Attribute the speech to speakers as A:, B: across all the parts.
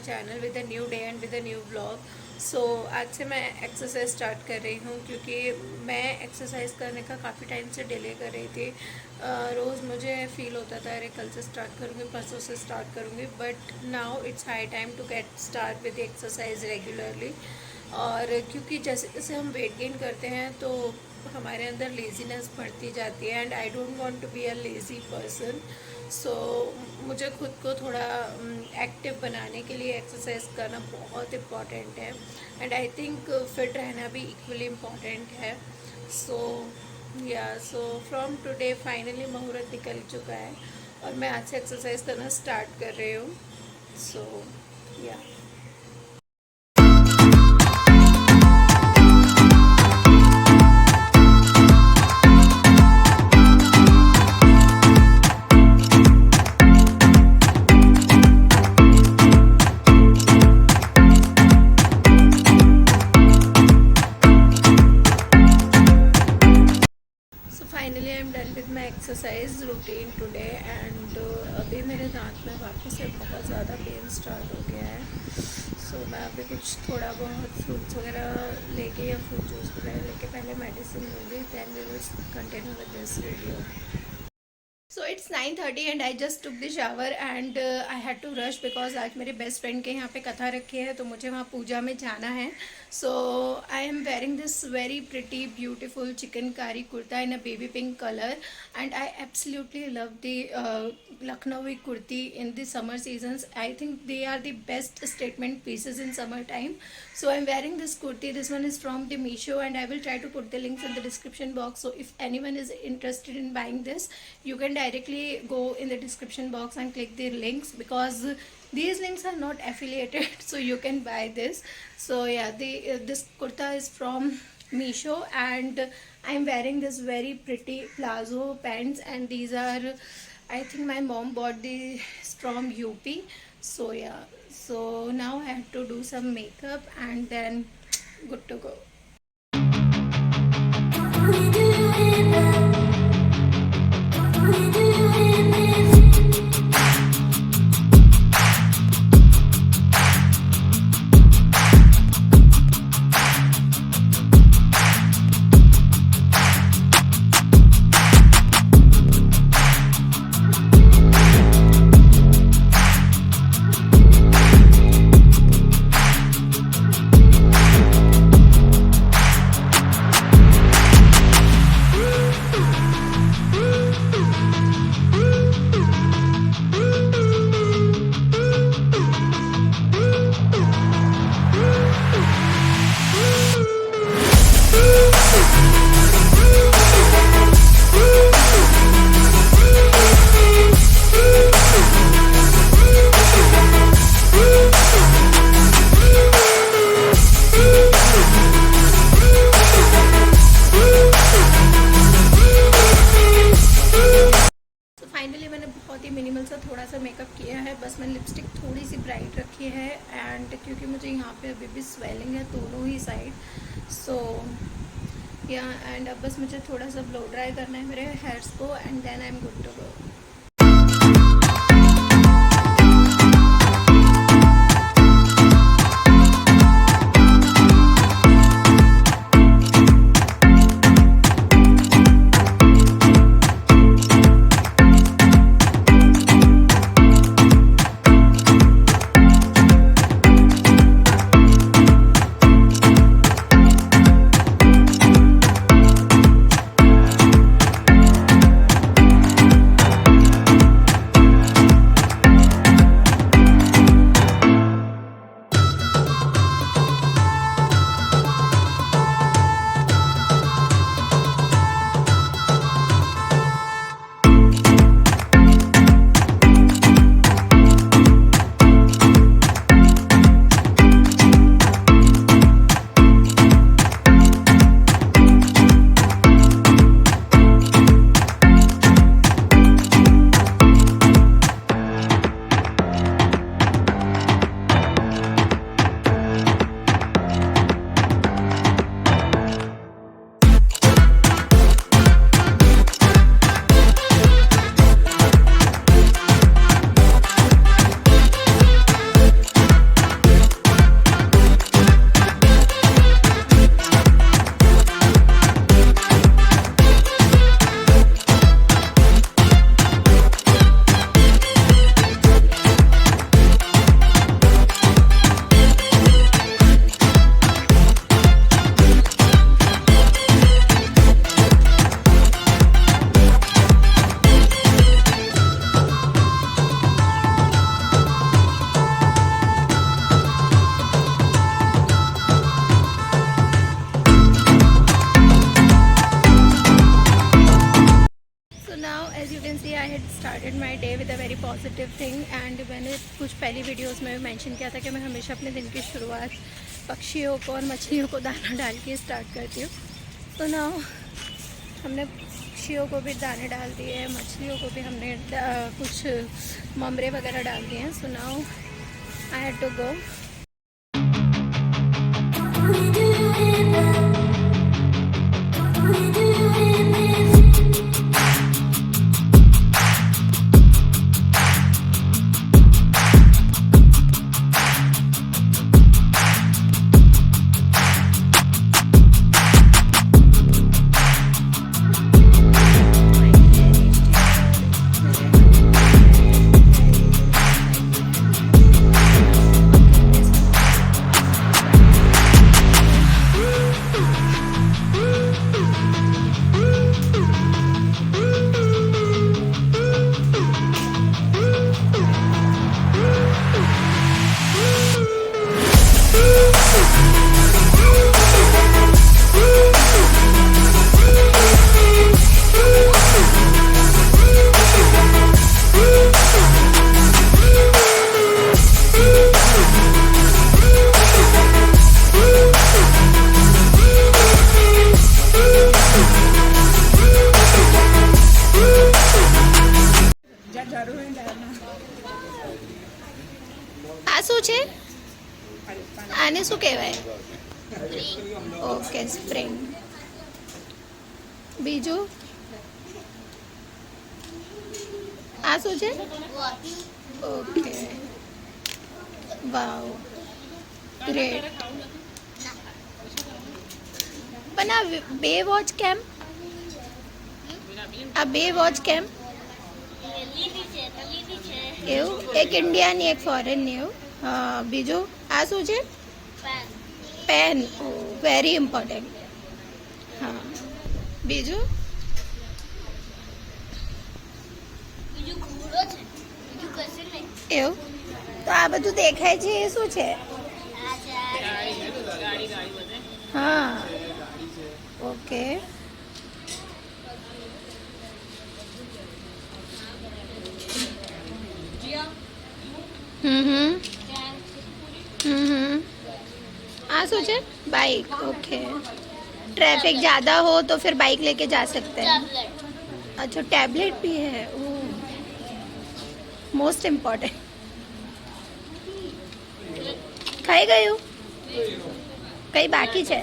A: Channel with a new day and with a new vlog. So आज से मैं exercise start कर रही हूँ क्योंकि मैं एक्सरसाइज करने का काफ़ी टाइम से डिले कर रही थी। रोज़ मुझे फील होता था अरे कल से स्टार्ट करूँगी, परसों से स्टार्ट करूँगी, but now it's high time to get start with exercise regularly. और क्योंकि जैसे जैसे हम वेट गेन करते हैं तो हमारे अंदर लेज़ीनेस बढ़ती जाती है and I don't want to be a lazy person. So मुझे खुद को थोड़ा एक्टिव बनाने के लिए एक्सरसाइज करना बहुत इम्पॉर्टेंट है एंड आई थिंक फिट रहना भी इक्वली इम्पॉर्टेंट है। सो सो फ्रॉम टुडे फाइनली मुहूर्त निकल चुका है और मैं आज से एक्सरसाइज करना स्टार्ट कर रही हूँ। सो या finally I am done with my exercise routine today and अभी मेरे दांत में वापस से बहुत ज़्यादा पेन स्टार्ट हो गया है। सो मैं अभी कुछ थोड़ा बहुत फ्रूट्स वगैरह लेके या फ्रूट जूस वगैरह लेके पहले मेडिसिन लूँगी, then we will continue with this video. So it's 9:30 and I just took the shower and I had to rush because आज मेरे बेस्ट फ्रेंड के यहाँ पे कथा रखी है तो मुझे वहाँ पूजा में जाना है। So I am wearing this very pretty beautiful chikankari kurta in a baby pink colour and I absolutely love the Lucknowi kurti in the summer seasons. I think they are the best statement pieces in summer time. So I'm wearing this kurti. This one is from the Meesho and I will try to put the links in the description box. So if anyone is interested in buying this, you can directly go in the description box and click the links because these links are not affiliated. So you can buy this. So yeah, this kurta is from Meesho and I'm wearing this very pretty plazo pants and these are, I think my mom bought these from UP. So yeah, so now I have to do some makeup and then good to go. Finally मैंने बहुत ही minimal सा थोड़ा सा makeup किया है, बस मैंने lipstick थोड़ी सी ब्राइट रखी है एंड क्योंकि मुझे यहाँ पे अभी भी स्वेलिंग है दोनों ही साइड। सो या एंड अब बस मुझे थोड़ा सा ब्लो ड्राई करना है मेरे हेयर्स को and then I am good to go. As you can see I had started my day with a very positive thing and मैंने कुछ पहली वीडियोज़ में भी मैंशन किया था कि मैं हमेशा अपने दिन की शुरुआत पक्षियों को और मछलियों को दाना डाल के स्टार्ट करती हूँ। तो ना हमने पक्षियों को भी दाने डाल दिए हैं, मछलियों को भी हमने कुछ ममरे वगैरह डाल दिए हैं। So now I had to go. આ શું છે? આને શું કહેવાય? Okay, spring. બીજું આ શું છે? Okay, wow, great. પણ આ બે વોચ કેમ? આ બે વોચ કેમ? એવું? એક ઇન્ડિયાની એક ફોરેનની. એવું? હા. બીજું આ શું છે? પેન. ઓ, વેરી ઇમ્પોર્ટન્ટ. હા. બીજું? એવું? તો આ બધું દેખાય છે એ શું છે? હા. ઓકે. हाँ सोचे बाइक. ओके. ट्रैफिक ज़्यादा हो तो फिर बाइक लेके जा सकते हैं. अच्छा, टैबलेट भी है. Most important. खाई गई हूँ. कई बाकी है.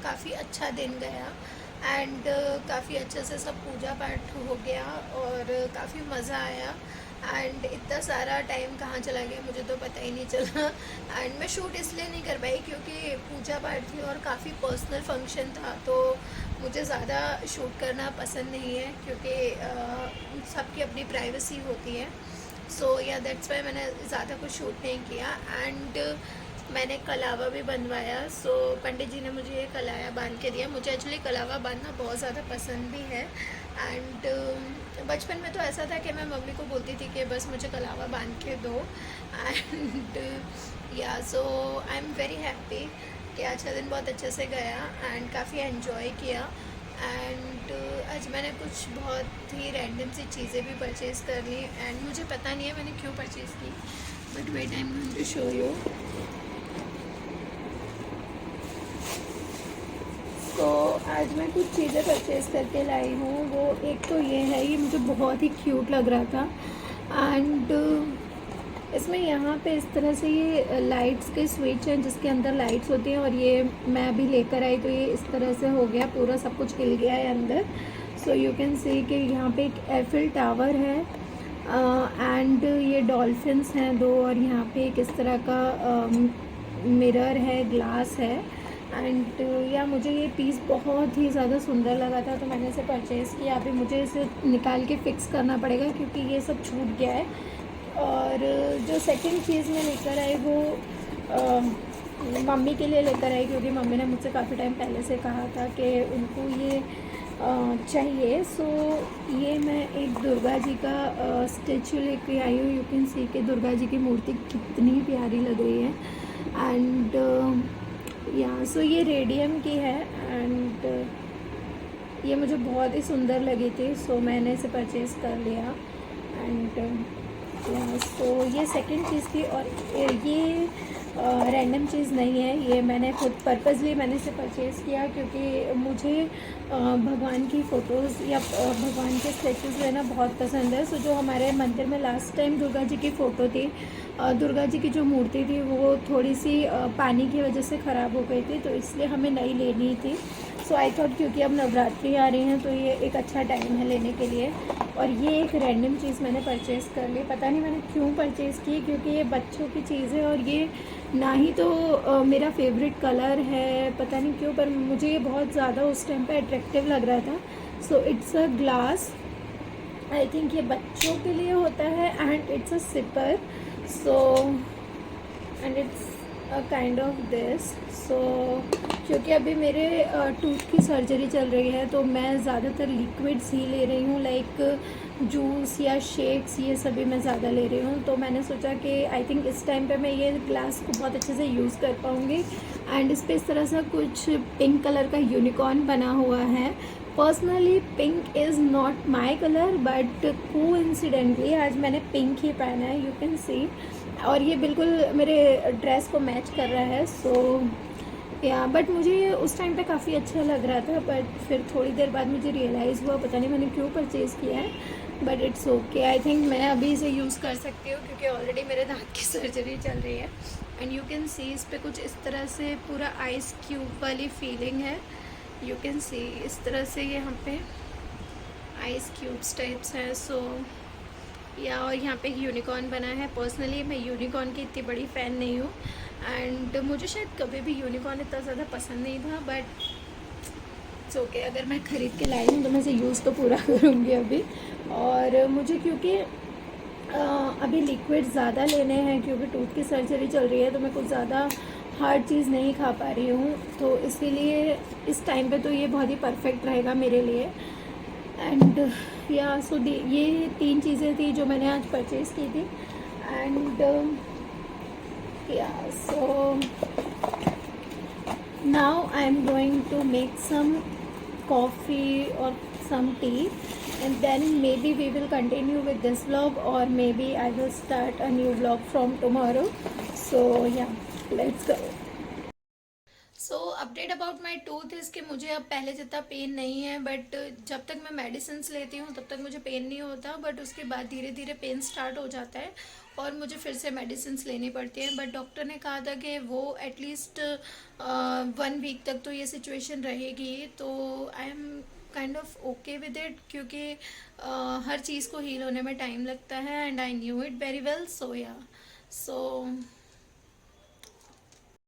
A: काफ़ी अच्छा दिन गया एंड काफ़ी अच्छे से सब पूजा पाठ हो गया और काफ़ी मज़ा आया एंड इतना सारा टाइम कहाँ चला गया मुझे तो पता ही नहीं चला। एंड मैं शूट इसलिए नहीं कर पाई क्योंकि पूजा पाठ थी और काफ़ी पर्सनल फंक्शन था, तो मुझे ज़्यादा शूट करना पसंद नहीं है क्योंकि सबकी अपनी प्राइवेसी होती है। सो या दैट्स वाई मैंने ज़्यादा कुछ शूट नहीं किया। एंड मैंने कलावा भी बनवाया। सो पंडित जी ने मुझे ये कलाया बांध के दिया। मुझे एक्चुअली कलावा बांधना बहुत ज़्यादा पसंद भी है एंड बचपन में तो ऐसा था कि मैं मम्मी को बोलती थी कि बस मुझे कलावा बांध के दो एंड या सो आई एम वेरी हैप्पी कि आज का दिन बहुत अच्छे से गया एंड काफ़ी एंजॉय किया एंड आज मैंने कुछ बहुत ही रैंडम सी चीज़ें भी परचेज़ कर ली एंड मुझे पता नहीं है मैंने क्यों परचेज़ की, but wait I am going to show you. तो आज मैं कुछ चीज़ें परचेज़ करके लाई हूँ। वो एक तो ये है, ये मुझे बहुत ही क्यूट लग रहा था एंड इसमें यहाँ पे इस तरह से ये लाइट्स के स्विच हैं जिसके अंदर लाइट्स होती हैं, और ये मैं अभी लेकर आई तो ये इस तरह से हो गया, पूरा सब कुछ हिल गया है अंदर। सो यू कैन सी कि यहाँ पे एक एफिल टावर है एंड ये डॉल्फिन्स हैं दो, और यहाँ पे एक इस तरह का मिरर है, ग्लास है एंड या मुझे ये पीस बहुत ही ज़्यादा सुंदर लगा था तो मैंने इसे परचेज़ किया। अभी मुझे इसे निकाल के फ़िक्स करना पड़ेगा क्योंकि ये सब छूट गया है। और जो सेकंड चीज़ मैं लेकर आई वो मम्मी के लिए लेकर आई, क्योंकि मम्मी ने मुझसे काफ़ी टाइम पहले से कहा था कि उनको ये चाहिए। सो ये मैं एक दुर्गा जी का स्टेचू लेके आई हूँ। यू कैन सी कि दुर्गा जी की मूर्ति कितनी प्यारी लग रही है एंड या सो ये रेडियम की है एंड ये मुझे बहुत ही सुंदर लगी थी, सो मैंने इसे परचेज़ कर लिया एंड सो ये सेकंड चीज़ थी। और ये रैंडम चीज़ नहीं है, ये मैंने खुद पर्पसली मैंने इसे परचेज़ किया क्योंकि मुझे भगवान की फ़ोटोज़ या भगवान के स्टेचूज़ लेना बहुत पसंद है। सो जो हमारे मंदिर में लास्ट टाइम दुर्गा जी की फ़ोटो थी, दुर्गा जी की जो मूर्ति थी वो थोड़ी सी पानी की वजह से ख़राब हो गई थी, तो इसलिए हमें नई लेनी थी। सो आई थॉट क्योंकि अब नवरात्रि आ रही हैं तो ये एक अच्छा टाइम है लेने के लिए। और ये एक रैंडम चीज़ मैंने परचेज़ कर ली, पता नहीं मैंने क्यों परचेज़ की, क्योंकि ये बच्चों की चीज़ है और ये ना ही तो मेरा फेवरेट कलर है, पता नहीं क्यों, पर मुझे ये बहुत ज़्यादा उस टाइम पे अट्रैक्टिव लग रहा था। So it's a glass, I think ये बच्चों के लिए होता है and it's a sipper. So and it's a kind of this. So क्योंकि अभी मेरे टूथ की सर्जरी चल रही है तो मैं ज़्यादातर लिक्विड्स ही ले रही हूँ, लाइक जूस या शेक्स, ये सभी मैं ज़्यादा ले रही हूँ। तो मैंने सोचा कि आई थिंक इस टाइम पे मैं ये ग्लास को बहुत अच्छे से यूज़ कर पाऊँगी एंड इस पर इस तरह से कुछ पिंक कलर का यूनिकॉर्न बना हुआ है। Personally pink is not my colour but coincidentally आज मैंने पिंक ही पहना है, यू कैन सी, और ये बिल्कुल मेरे ड्रेस को मैच कर रहा है। सो या बट मुझे ये उस टाइम पे काफ़ी अच्छा लग रहा था, बट फिर थोड़ी देर बाद मुझे रियलाइज़ हुआ पता नहीं मैंने क्यों परचेज़ किया है, but it's okay. I think मैं अभी इसे यूज़ कर सकती हूँ क्योंकि ऑलरेडी मेरे दांत की सर्जरी चल रही है एंड यू कैन सी इस पर कुछ इस तरह से पूरा आइस क्यूब वाली फीलिंग है। यू कैन सी इस तरह से यहाँ पे आइस क्यूब्स टाइप्स हैं। सो या और यहाँ पे यूनिकॉर्न बना है। पर्सनली मैं यूनिकॉर्न की इतनी बड़ी फ़ैन नहीं हूँ एंड मुझे शायद कभी भी यूनिकॉर्न इतना ज़्यादा पसंद नहीं था, बट इट्स ओके, अगर मैं ख़रीद के लाई हूँ तो मैं इसे यूज़ तो पूरा करूँगी अभी। और मुझे क्योंकि अभी लिक्विड ज़्यादा लेने हैं क्योंकि टूथ की सर्जरी चल रही है तो मैं कुछ ज़्यादा हार्ड चीज़ नहीं खा पा रही हूँ, तो इसीलिए इस टाइम पे तो ये बहुत ही परफेक्ट रहेगा मेरे लिए। एंड या सो ये तीन चीज़ें थी जो मैंने आज परचेज़ की थी एंड या so now I am going to make some coffee or some tea and then maybe we will continue with this vlog or maybe I will start a new vlog from tomorrow. So yeah, let's go. So update about my tooth is कि मुझे अब पहले जितना pen नहीं है, but जब तक मैं मेडिसिन्स लेती हूँ तब तक मुझे पेन नहीं होता, बट उसके बाद धीरे धीरे पेन स्टार्ट हो जाता है और मुझे फिर से मेडिसिन्स लेनी पड़ती हैं। बट डॉक्टर ने कहा था कि वो एटलीस्ट 1 वीक तक तो ये सिचुएशन रहेगी, तो I am kind of okay with it क्योंकि हर चीज़ को हील होने में टाइम लगता है and I knew it very well. So या सो